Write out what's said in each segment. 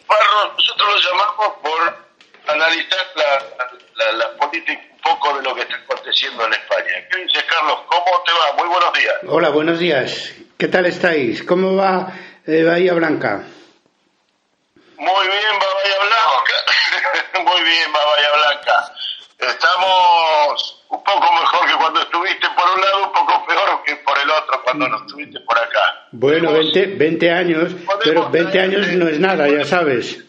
Barro, nosotros lo llamamos por analizar la política un poco de lo que está aconteciendo en España. ¿Qué dices, Carlos? ¿Cómo te va? Muy buenos días. Hola, buenos días. ¿Qué tal estáis? ¿Cómo va Bahía Blanca? Muy bien, va Bahía Blanca. Muy bien, va Bahía Blanca. Estamos un poco mejor que cuando estuviste por un lado, un poco peor que por el otro cuando no estuviste por acá. Bueno, 20 años, pero 20 años no es nada, ya sabes.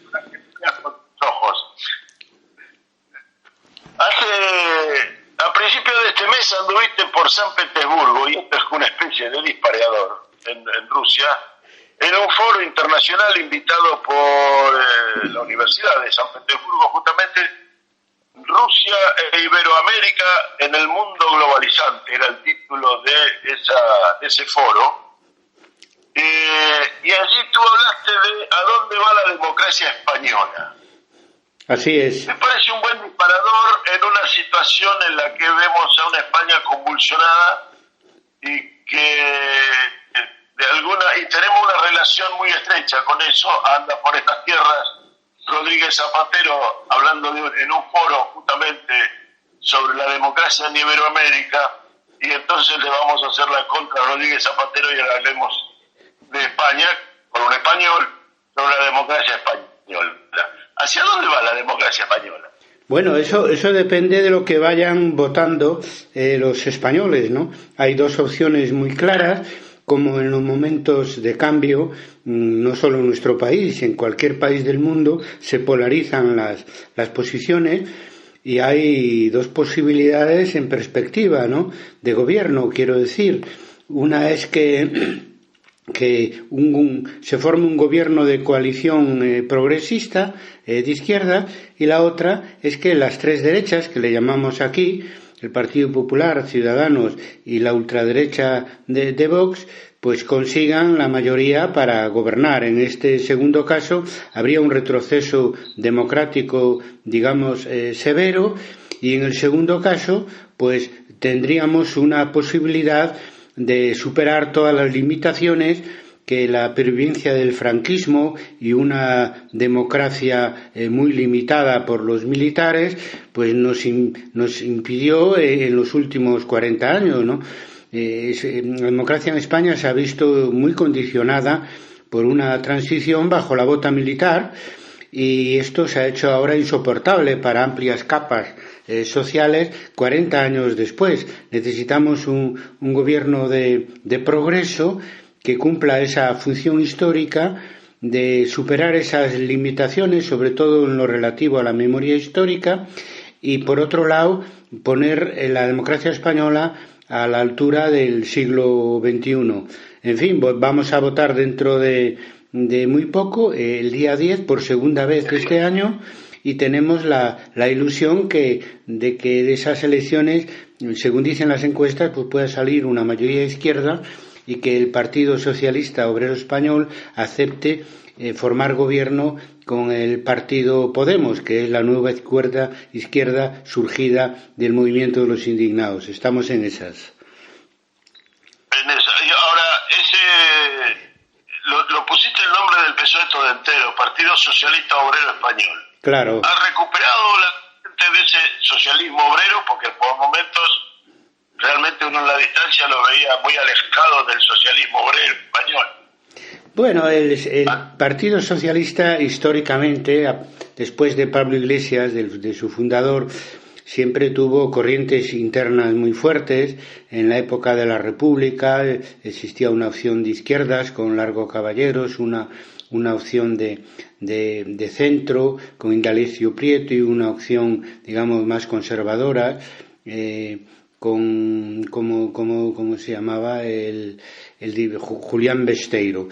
A principios de este mes anduviste por San Petersburgo, y esto es una especie de disparador en Rusia, en un foro internacional invitado por la Universidad de San Petersburgo, justamente Rusia e Iberoamérica en el mundo globalizante, era el título de ese foro. Y allí tú hablaste de a dónde va la democracia española. Así es. Me parece un buen disparador en una situación en la que vemos a una España convulsionada y que y tenemos una relación muy estrecha con eso. Anda por estas tierras Rodríguez Zapatero hablando en un foro justamente sobre la democracia en Iberoamérica, y entonces le vamos a hacer la contra a Rodríguez Zapatero y hablaremos de España con un español sobre la democracia española. ¿Hacia dónde va la democracia española? Bueno, eso depende de lo que vayan votando los españoles, ¿no? Hay dos opciones muy claras, como en los momentos de cambio, no solo en nuestro país, en cualquier país del mundo se polarizan las posiciones, y hay dos posibilidades en perspectiva, ¿no?, de gobierno, quiero decir. Una es que se forme un gobierno de coalición progresista de izquierda, y la otra es que las tres derechas, que le llamamos aquí, el Partido Popular, Ciudadanos y la ultraderecha de Vox, pues consigan la mayoría para gobernar. En este segundo caso habría un retroceso democrático, digamos, severo, y en el segundo caso pues tendríamos una posibilidad de superar todas las limitaciones que la pervivencia del franquismo y una democracia muy limitada por los militares pues nos impidió en los últimos 40 años, ¿no? La democracia en España se ha visto muy condicionada por una transición bajo la bota militar, y esto se ha hecho ahora insoportable para amplias capas sociales 40 años después. Necesitamos un gobierno de progreso que cumpla esa función histórica de superar esas limitaciones, sobre todo en lo relativo a la memoria histórica, y por otro lado poner la democracia española a la altura del siglo XXI. En fin, vamos a votar dentro de muy poco, el día 10, por segunda vez este año, y tenemos la ilusión de que de esas elecciones, según dicen las encuestas, pues pueda salir una mayoría de izquierda, y que el Partido Socialista Obrero Español acepte formar gobierno con el partido Podemos, que es la nueva izquierda surgida del movimiento de los indignados. Estamos en esas. Y ahora, lo pusiste el nombre del PSOE todo entero, Partido Socialista Obrero Español. Claro. ¿Ha recuperado la gente de ese socialismo obrero? Porque por momentos realmente uno en la distancia lo veía muy alejado del socialismo obrero español. Bueno, el Partido Socialista históricamente, después de Pablo Iglesias, de su fundador, siempre tuvo corrientes internas muy fuertes. En la época de la República existía una opción de izquierdas con Largo Caballeros, una opción de centro con Indalecio Prieto, y una opción, digamos, más conservadora con ¿cómo se llamaba? el Julián Besteiro.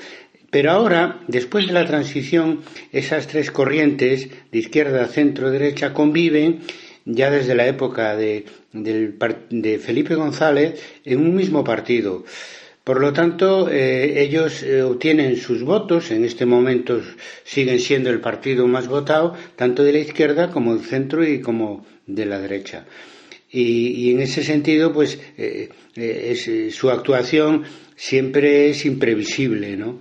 Pero ahora, después de la transición, esas tres corrientes de izquierda, centro, derecha conviven ya desde la época de Felipe González en un mismo partido. Por lo tanto, ellos obtienen sus votos. En este momento siguen siendo el partido más votado, tanto de la izquierda como del centro y como de la derecha. Y en ese sentido, pues su actuación siempre es imprevisible, ¿no?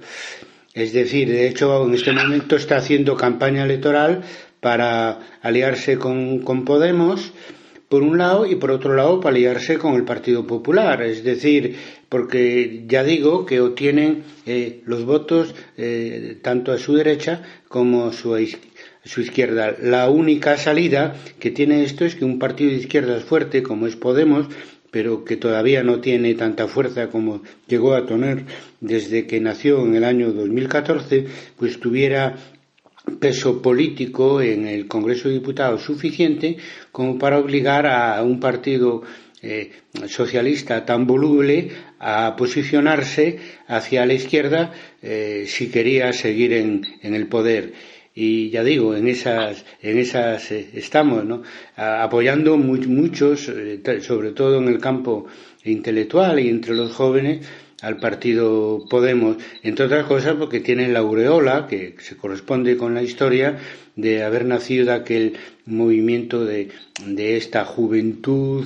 Es decir, de hecho, en este momento está haciendo campaña electoral para aliarse con Podemos, por un lado, y por otro lado, para aliarse con el Partido Popular. Es decir, porque ya digo que obtienen los votos tanto a su derecha como a su izquierda. La única salida que tiene esto es que un partido de izquierdas fuerte como es Podemos, pero que todavía no tiene tanta fuerza como llegó a tener desde que nació en el año 2014, pues tuviera peso político en el Congreso de Diputados suficiente como para obligar a un partido socialista tan voluble a posicionarse hacia la izquierda si quería seguir en el poder. Y ya digo, en esas estamos, ¿no? Apoyando muchos, sobre todo en el campo intelectual y entre los jóvenes, al partido Podemos, entre otras cosas porque tienen la aureola, que se corresponde con la historia, de haber nacido de aquel movimiento de esta juventud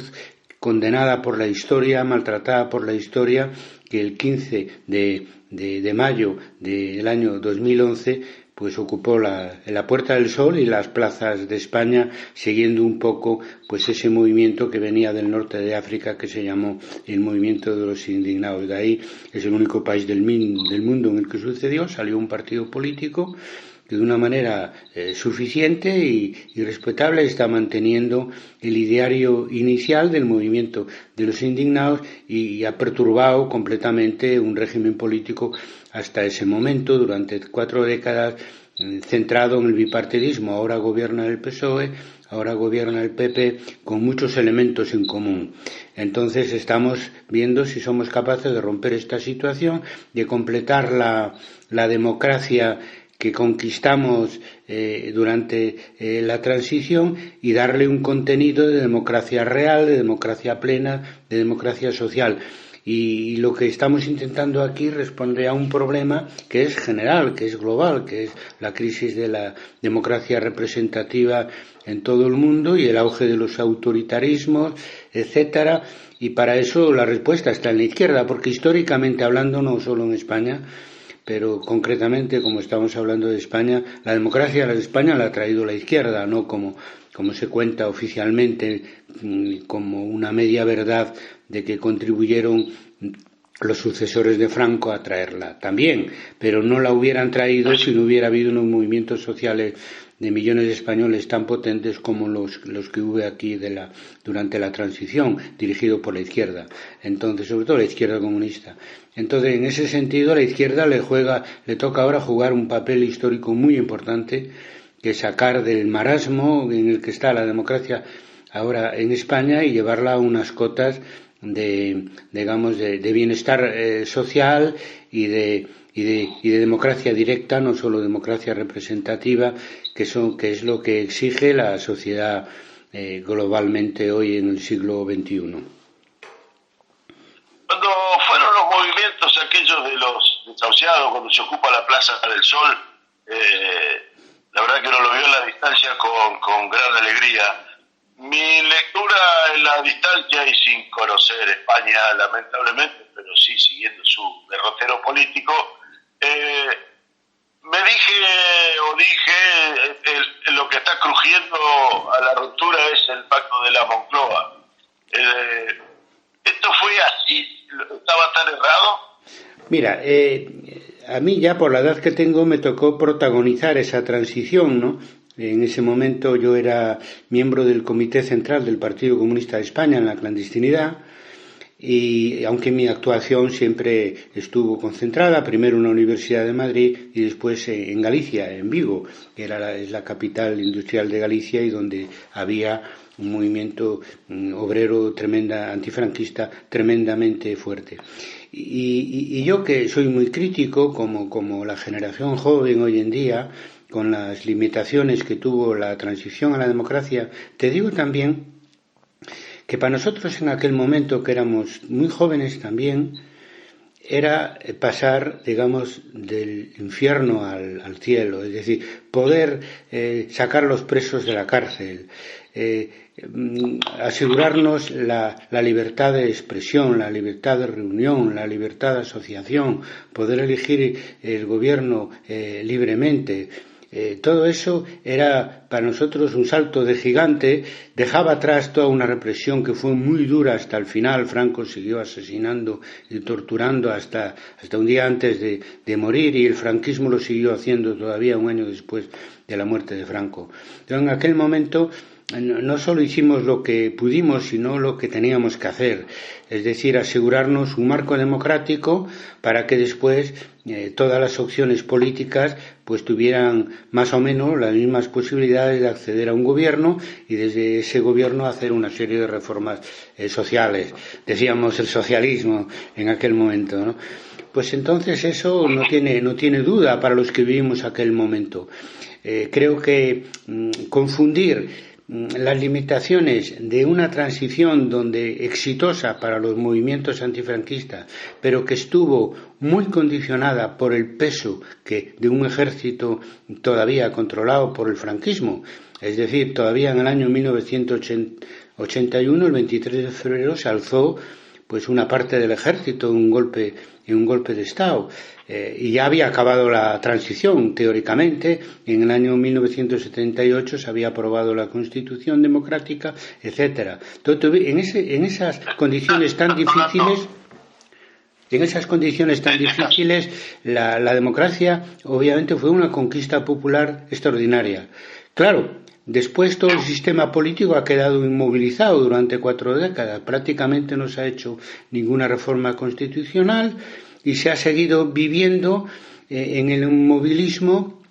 condenada por la historia, maltratada por la historia, que el 15 de mayo del año 2011 pues ocupó la Puerta del Sol y las plazas de España, siguiendo un poco pues ese movimiento que venía del norte de África, que se llamó el movimiento de los indignados. De ahí es el único país del mundo en el que sucedió. Salió un partido político que de una manera suficiente y respetable está manteniendo el ideario inicial del movimiento de los indignados y ha perturbado completamente un régimen político hasta ese momento, durante 4 décadas, centrado en el bipartidismo. Ahora gobierna el PSOE, ahora gobierna el PP, con muchos elementos en común. Entonces estamos viendo si somos capaces de romper esta situación, de completar la democracia que conquistamos durante la transición y darle un contenido de democracia real, de democracia plena, de democracia social. Y lo que estamos intentando aquí responde a un problema que es general, que es global, que es la crisis de la democracia representativa en todo el mundo y el auge de los autoritarismos, etcétera. Y para eso la respuesta está en la izquierda, porque históricamente hablando, no solo en España, pero concretamente, como estamos hablando de España, la democracia de España la ha traído la izquierda, no como se cuenta oficialmente, como una media verdad de que contribuyeron los sucesores de Franco a traerla. También, pero no la hubieran traído si no hubiera habido unos movimientos sociales de millones de españoles tan potentes como los que hubo aquí durante la transición, dirigido por la izquierda. Entonces, sobre todo la izquierda comunista. Entonces, en ese sentido, a la izquierda le toca ahora jugar un papel histórico muy importante, que sacar del marasmo en el que está la democracia ahora en España y llevarla a unas cotas de bienestar social y de democracia directa, no solo democracia representativa, que es lo que exige la sociedad globalmente hoy en el siglo XXI. Cuando fueron los movimientos aquellos de los desahuciados, cuando se ocupa la Plaza del Sol, la verdad que uno lo vio en la distancia con gran alegría. Mi lectura en la distancia y sin conocer España, lamentablemente, pero sí siguiendo su derrotero político, me dije lo que está crujiendo a la ruptura es el pacto de la Moncloa. ¿Esto fue así? ¿Estaba tan errado? Mira, a mí ya por la edad que tengo me tocó protagonizar esa transición, ¿no? En ese momento yo era miembro del Comité Central del Partido Comunista de España en la clandestinidad, y aunque mi actuación siempre estuvo concentrada, primero en la Universidad de Madrid y después en Galicia, en Vigo, que es la capital industrial de Galicia y donde había un movimiento obrero antifranquista tremendamente fuerte. Y yo, que soy muy crítico, como la generación joven hoy en día, con las limitaciones que tuvo la transición a la democracia, te digo también que para nosotros en aquel momento, que éramos muy jóvenes también, era pasar, digamos, del infierno al cielo, es decir, poder sacar los presos de la cárcel, asegurarnos la libertad de expresión, la libertad de reunión, la libertad de asociación, poder elegir el gobierno libremente. Todo eso era para nosotros un salto de gigante, dejaba atrás toda una represión que fue muy dura hasta el final. Franco siguió asesinando y torturando hasta un día antes de morir, y el franquismo lo siguió haciendo todavía un año después de la muerte de Franco. Entonces, en aquel momento no solo hicimos lo que pudimos, sino lo que teníamos que hacer, es decir, asegurarnos un marco democrático para que después todas las opciones políticas pues tuvieran más o menos las mismas posibilidades de acceder a un gobierno y desde ese gobierno hacer una serie de reformas sociales. Decíamos el socialismo en aquel momento, ¿no? Pues entonces eso no tiene duda para los que vivimos aquel momento. Creo que confundir las limitaciones de una transición exitosa para los movimientos antifranquistas, pero que estuvo muy condicionada por el peso de un ejército todavía controlado por el franquismo. Es decir, todavía en el año 1981, el 23 de febrero, se alzó pues una parte del ejército en un golpe de Estado. Y ya había acabado la transición, teóricamente. En el año 1978 se había aprobado la Constitución democrática, etcétera. En esas condiciones tan difíciles, la democracia obviamente fue una conquista popular extraordinaria. Claro, después todo el sistema político ha quedado inmovilizado durante 4 décadas. Prácticamente no se ha hecho ninguna reforma constitucional y se ha seguido viviendo en el inmovilismo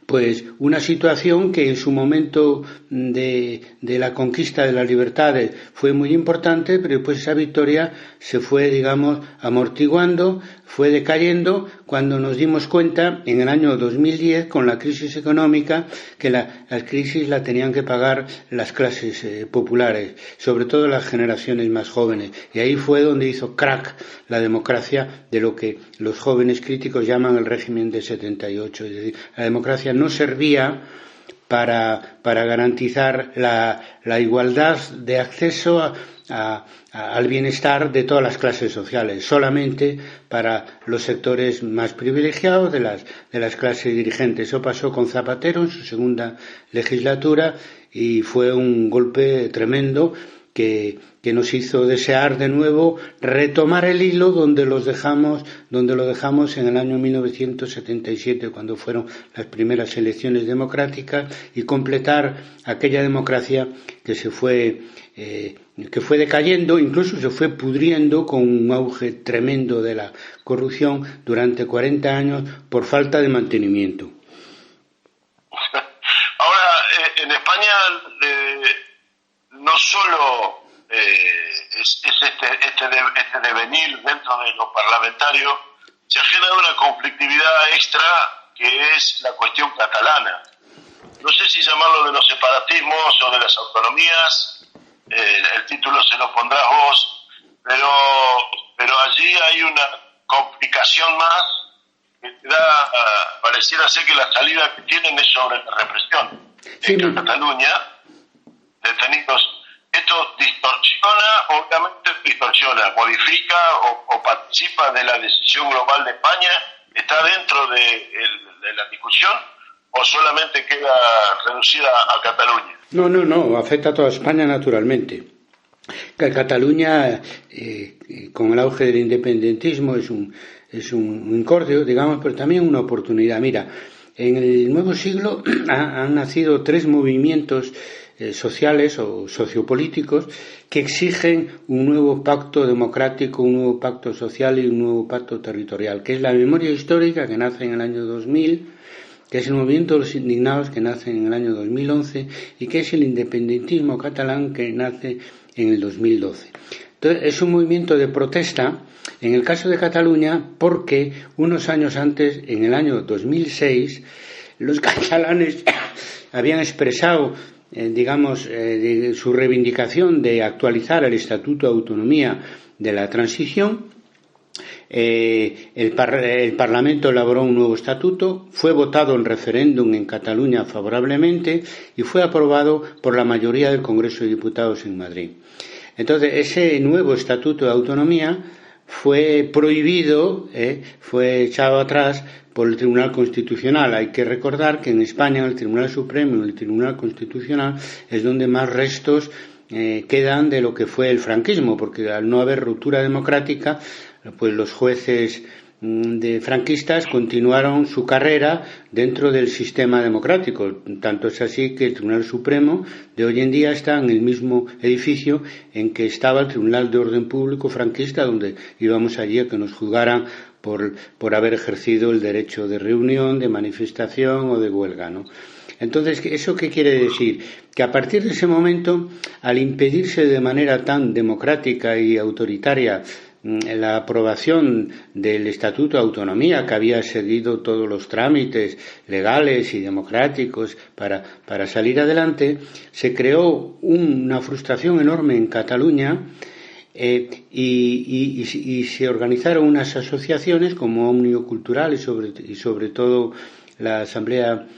pues una situación que en su momento de la conquista de las libertades fue muy importante, pero después esa victoria se fue, digamos, amortiguando, fue decayendo cuando nos dimos cuenta en el año 2010 con la crisis económica que la crisis la tenían que pagar las clases populares, sobre todo las generaciones más jóvenes, y ahí fue donde hizo crack la democracia de lo que los jóvenes críticos llaman el régimen de 78, es decir, la democracia no servía para garantizar la igualdad de acceso al bienestar de todas las clases sociales, solamente para los sectores más privilegiados de las clases dirigentes. Eso pasó con Zapatero en su segunda legislatura y fue un golpe tremendo que nos hizo desear de nuevo retomar el hilo donde lo dejamos en el año 1977, cuando fueron las primeras elecciones democráticas, y completar aquella democracia que fue decayendo, incluso se fue pudriendo con un auge tremendo de la corrupción durante 40 años por falta de mantenimiento. Ahora, en España no solo es este devenir dentro de lo parlamentario, se ha generado una conflictividad extra que es la cuestión catalana. No sé si llamarlo de los separatismos o de las autonomías, el título se lo pondrás vos, pero allí hay una complicación más que pareciera ser que la salida que tienen es sobre la represión. Sí, en Cataluña, detenidos, esto distorsiona, modifica o participa de la decisión global de España, está dentro de la discusión o solamente queda reducida a Cataluña. No, afecta a toda España naturalmente. Cataluña, con el auge del independentismo, es un incordio, digamos, pero también una oportunidad. Mira, en el nuevo siglo han nacido 3 movimientos sociales o sociopolíticos que exigen un nuevo pacto democrático, un nuevo pacto social y un nuevo pacto territorial, que es la memoria histórica, que nace en el año 2000, que es el movimiento de los indignados, que nace en el año 2011, y que es el independentismo catalán, que nace en el 2012. Entonces, es un movimiento de protesta, en el caso de Cataluña, porque unos años antes, en el año 2006, los catalanes habían expresado su reivindicación de actualizar el Estatuto de Autonomía de la Transición, el Parlamento elaboró un nuevo estatuto, fue votado en referéndum en Cataluña favorablemente y fue aprobado por la mayoría del Congreso de Diputados en Madrid. Entonces, ese nuevo estatuto de autonomía fue prohibido, fue echado atrás por el Tribunal Constitucional. Hay que recordar que en España, el Tribunal Supremo y el Tribunal Constitucional es donde más restos quedan de lo que fue el franquismo, porque al no haber ruptura democrática, pues los jueces de franquistas continuaron su carrera dentro del sistema democrático. Tanto es así que el Tribunal Supremo de hoy en día está en el mismo edificio en que estaba el Tribunal de Orden Público franquista, donde íbamos allí a que nos juzgaran por haber ejercido el derecho de reunión, de manifestación o de huelga, ¿no? Entonces, ¿eso qué quiere decir? Que a partir de ese momento, al impedirse de manera tan democrática y autoritaria la aprobación del Estatuto de Autonomía, que había seguido todos los trámites legales y democráticos para salir adelante, se creó una frustración enorme en Cataluña y se organizaron unas asociaciones como Òmnium Cultural y sobre todo la Asamblea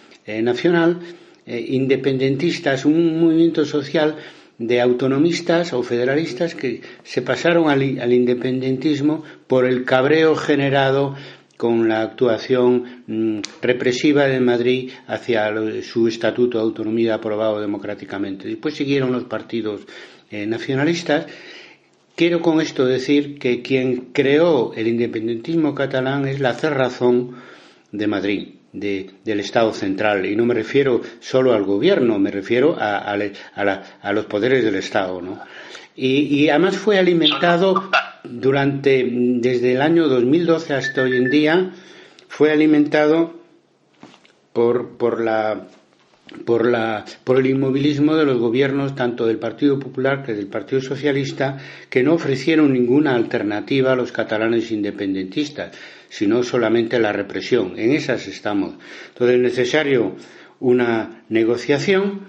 Nacional, independentistas, un movimiento social de autonomistas o federalistas que se pasaron al independentismo por el cabreo generado con la actuación represiva de Madrid hacia su Estatuto de Autonomía aprobado democráticamente. Después siguieron los partidos nacionalistas. Quiero con esto decir que quien creó el independentismo catalán es la cerrazón de Madrid, del Estado central, y no me refiero solo al gobierno, me refiero a los poderes del Estado, ¿no? Y además fue alimentado desde el año 2012 hasta hoy en día, fue alimentado por el inmovilismo de los gobiernos tanto del Partido Popular que del Partido Socialista, que no ofrecieron ninguna alternativa a los catalanes independentistas, sino solamente la represión. En esas estamos. Entonces es necesario una negociación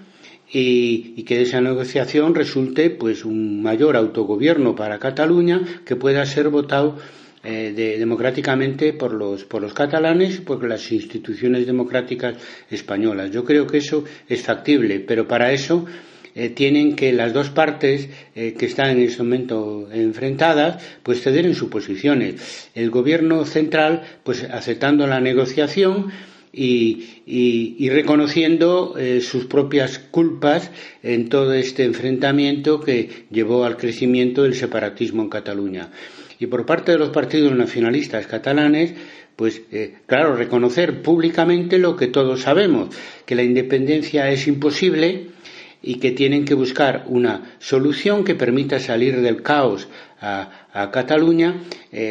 y que de esa negociación resulte pues un mayor autogobierno para Cataluña que pueda ser votado democráticamente por los catalanes y por las instituciones democráticas españolas. Yo creo que eso es factible, pero para eso tienen que las dos partes que están en ese momento enfrentadas pues ceder en sus posiciones. El gobierno central pues aceptando la negociación y reconociendo sus propias culpas en todo este enfrentamiento que llevó al crecimiento del separatismo en Cataluña. Y por parte de los partidos nacionalistas catalanes, pues claro, reconocer públicamente lo que todos sabemos, que la independencia es imposible y que tienen que buscar una solución que permita salir del caos a Cataluña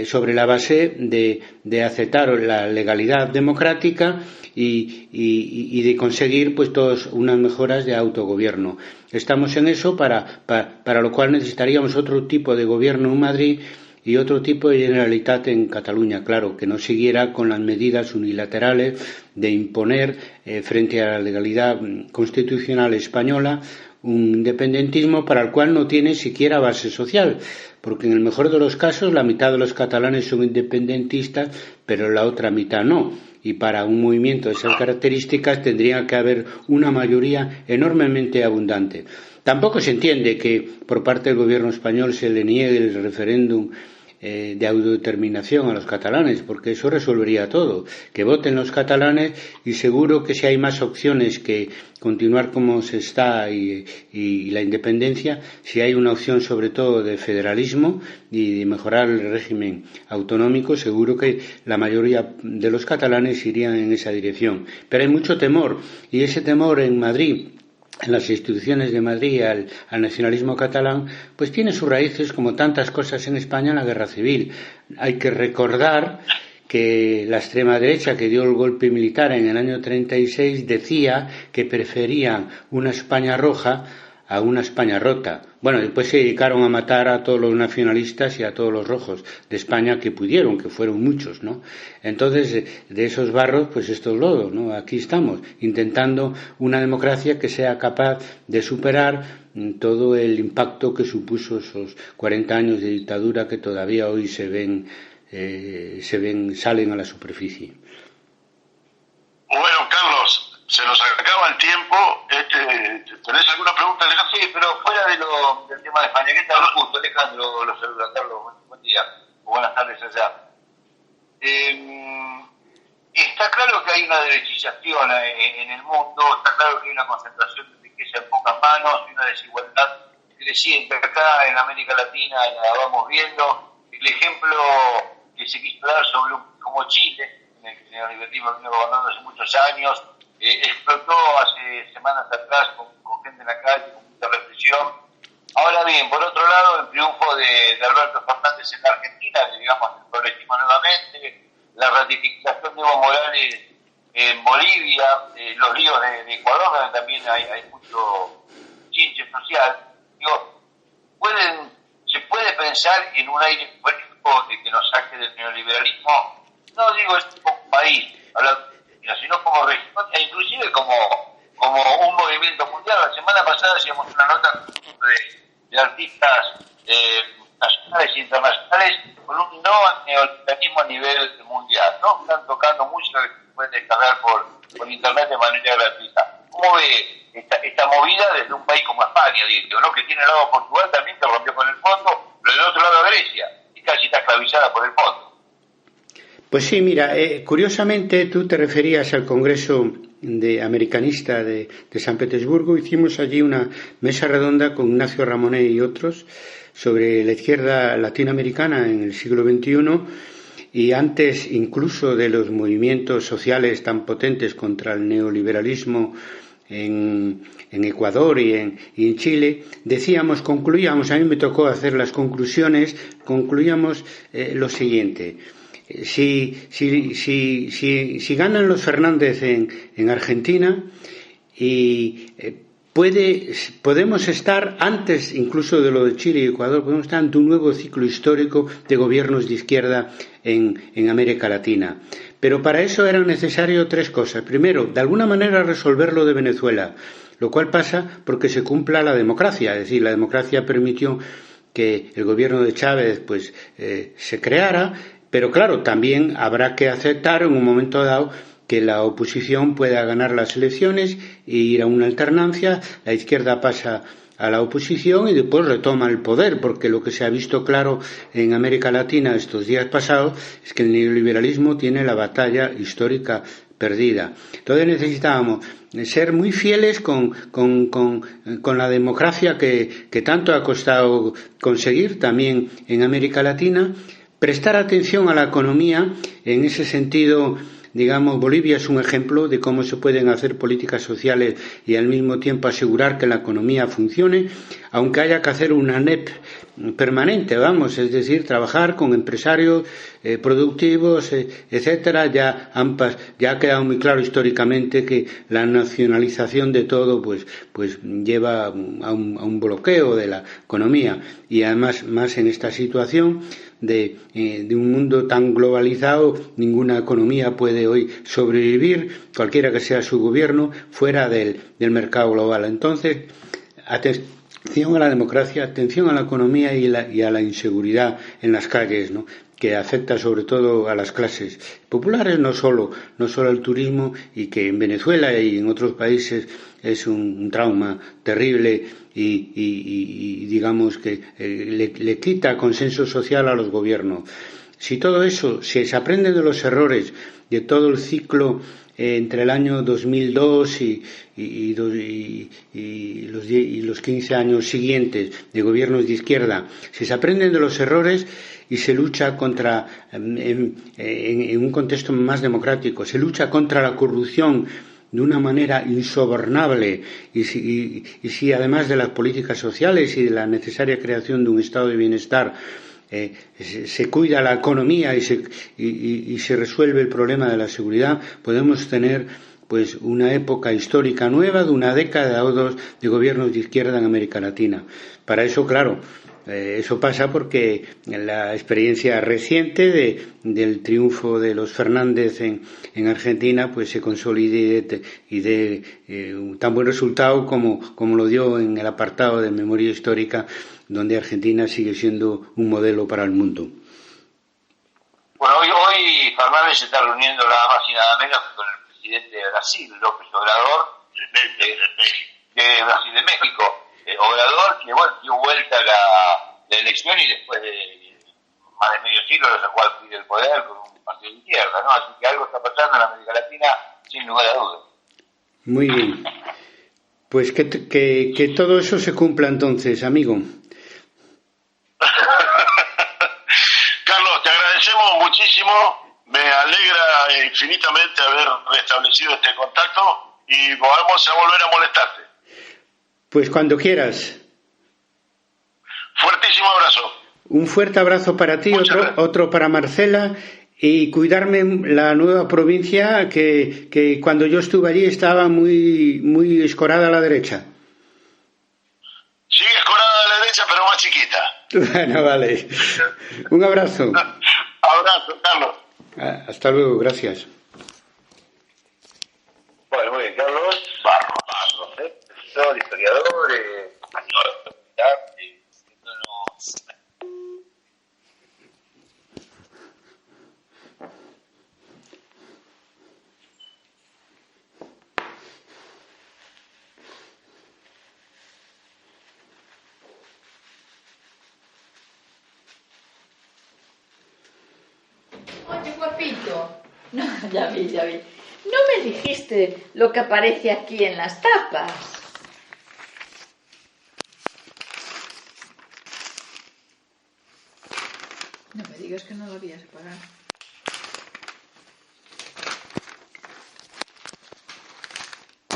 sobre la base de aceptar la legalidad democrática y de conseguir pues todas unas mejoras de autogobierno. Estamos en eso para lo cual necesitaríamos otro tipo de gobierno en Madrid y otro tipo de Generalitat en Cataluña, claro, que no siguiera con las medidas unilaterales de imponer frente a la legalidad constitucional española un independentismo para el cual no tiene siquiera base social, porque en el mejor de los casos la mitad de los catalanes son independentistas, pero la otra mitad no. Y para un movimiento de esas características tendría que haber una mayoría enormemente abundante. Tampoco se entiende que por parte del gobierno español se le niegue el referéndum de autodeterminación a los catalanes, porque eso resolvería todo, que voten los catalanes y seguro que si hay más opciones que continuar como se está y la independencia, si hay una opción sobre todo de federalismo y de mejorar el régimen autonómico, seguro que la mayoría de los catalanes irían en esa dirección. Pero hay mucho temor, y ese temor en Madrid, en las instituciones de Madrid al nacionalismo catalán, pues tiene sus raíces, como tantas cosas en España, en la guerra civil. Hay que recordar que la extrema derecha que dio el golpe militar en el año 36 decía que preferían una España roja a una España rota. Bueno, después se dedicaron a matar a todos los nacionalistas y a todos los rojos de España que pudieron, que fueron muchos, ¿no? Entonces, de esos barros, pues estos lodos, ¿no? Aquí estamos, intentando una democracia que sea capaz de superar todo el impacto que supuso esos 40 años de dictadura que todavía hoy se ven salen a la superficie. Bueno, Carlos, se nos acaba el tiempo. ¿Tenés alguna pregunta, Alejandro? Sí, pero fuera del tema de España, ¿qué tal? Justo, Alejandro, lo saluda, Carlos, buen día, o buenas tardes allá. Está claro que hay una derechización en el mundo, está claro que hay una concentración de riqueza en pocas manos y una desigualdad creciente. Acá en América Latina la vamos viendo. El ejemplo que se quiso dar sobre como Chile, en el que el neoliberalismo viene gobernando hace muchos años, explotó hace semanas atrás con gente en la calle, con mucha represión. Ahora bien, por otro lado, el triunfo de Alberto Fernández en la Argentina, digamos, el progresismo nuevamente, la ratificación de Evo Morales en Bolivia, los líos de Ecuador, donde también hay mucho chinche social. Digo, se puede pensar en un aire político que nos saque del neoliberalismo, no digo este como país, sino como región, e inclusive como un movimiento mundial. La semana pasada hacíamos una nota de artistas nacionales e internacionales con un no neoliberalismo a nivel mundial, ¿no? Están tocando música que se puede descargar por internet de manera gratuita. ¿Cómo ve esta movida desde un país como España, digo, ¿no? Que tiene al lado Portugal también, que rompió con el fondo, pero del otro lado Grecia, y casi está esclavizada por el fondo? Pues sí, mira, curiosamente tú te referías al Congreso americanista de San Petersburgo. Hicimos allí una mesa redonda con Ignacio Ramonet y otros sobre la izquierda latinoamericana en el siglo XXI, y antes incluso de los movimientos sociales tan potentes contra el neoliberalismo en Ecuador y en Chile, concluíamos, a mí me tocó hacer las conclusiones, lo siguiente: si ganan los Fernández en Argentina, y podemos estar antes incluso de lo de Chile y Ecuador, podemos estar ante un nuevo ciclo histórico de gobiernos de izquierda en América Latina. Pero para eso eran necesarias tres cosas. Primero, de alguna manera resolver lo de Venezuela, lo cual pasa porque se cumpla la democracia. Es decir, la democracia permitió que el gobierno de Chávez se creara, pero claro, también habrá que aceptar en un momento dado que la oposición pueda ganar las elecciones e ir a una alternancia, la izquierda pasa a la oposición y después retoma el poder, porque lo que se ha visto claro en América Latina estos días pasados es que el neoliberalismo tiene la batalla histórica perdida. Entonces necesitábamos ser muy fieles con la democracia que tanto ha costado conseguir también en América Latina, prestar atención a la economía. En ese sentido, digamos, Bolivia es un ejemplo de cómo se pueden hacer políticas sociales y al mismo tiempo asegurar que la economía funcione, aunque haya que hacer una ANEP permanente, es decir, trabajar con empresarios productivos, etcétera. Ya ha quedado muy claro históricamente que la nacionalización de todo pues lleva a un bloqueo de la economía, y además más en esta situación de un mundo tan globalizado. Ninguna economía puede hoy sobrevivir, cualquiera que sea su gobierno, fuera del mercado global. Entonces, atención a la democracia, atención a la economía y a la inseguridad en las calles, ¿no?, que afecta sobre todo a las clases populares, no solo al turismo, y que en Venezuela y en otros países es un trauma terrible y digamos que le quita consenso social a los gobiernos. Si todo eso, si se aprende de los errores de todo el ciclo entre el año 2002 y los 15 años siguientes de gobiernos de izquierda, si se aprenden de los errores y se lucha en un contexto más democrático, se lucha contra la corrupción de una manera insobornable, y si además de las políticas sociales y de la necesaria creación de un estado de bienestar se cuida la economía y se resuelve el problema de la seguridad, podemos tener pues una época histórica nueva de una década o dos de gobiernos de izquierda en América Latina. Para eso, claro, eso pasa porque la experiencia reciente del triunfo de los Fernández en Argentina pues se consolide y dé tan buen resultado como lo dio en el apartado de memoria histórica, donde Argentina sigue siendo un modelo para el mundo. hoy Fernández se está reuniendo nada más y nada menos que con el presidente de Brasil, López Obrador, de México. Obrador, que bueno, dio vuelta la elección y después de más de medio siglo lo sacó al del poder con un partido de izquierda, ¿no? Así que algo está pasando en América Latina sin lugar a dudas. Muy bien. Pues que todo eso se cumpla entonces, amigo. Carlos, te agradecemos muchísimo. Me alegra infinitamente haber restablecido este contacto y vamos a volver a molestarte. Pues cuando quieras. Fuertísimo abrazo. Un fuerte abrazo para ti, otro para Marcela, y cuidarme la nueva provincia que cuando yo estuve allí estaba muy escorada a la derecha. Sigue escorada a la derecha, pero más chiquita. Bueno, vale. Un abrazo. Abrazo, Carlos. Hasta luego, gracias. Bueno, muy bien, Carlos Barros, profesor, historiador, español, Oye, guapito. No, ya vi. No me dijiste lo que aparece aquí en las tapas. No me digas que no lo habías pagado.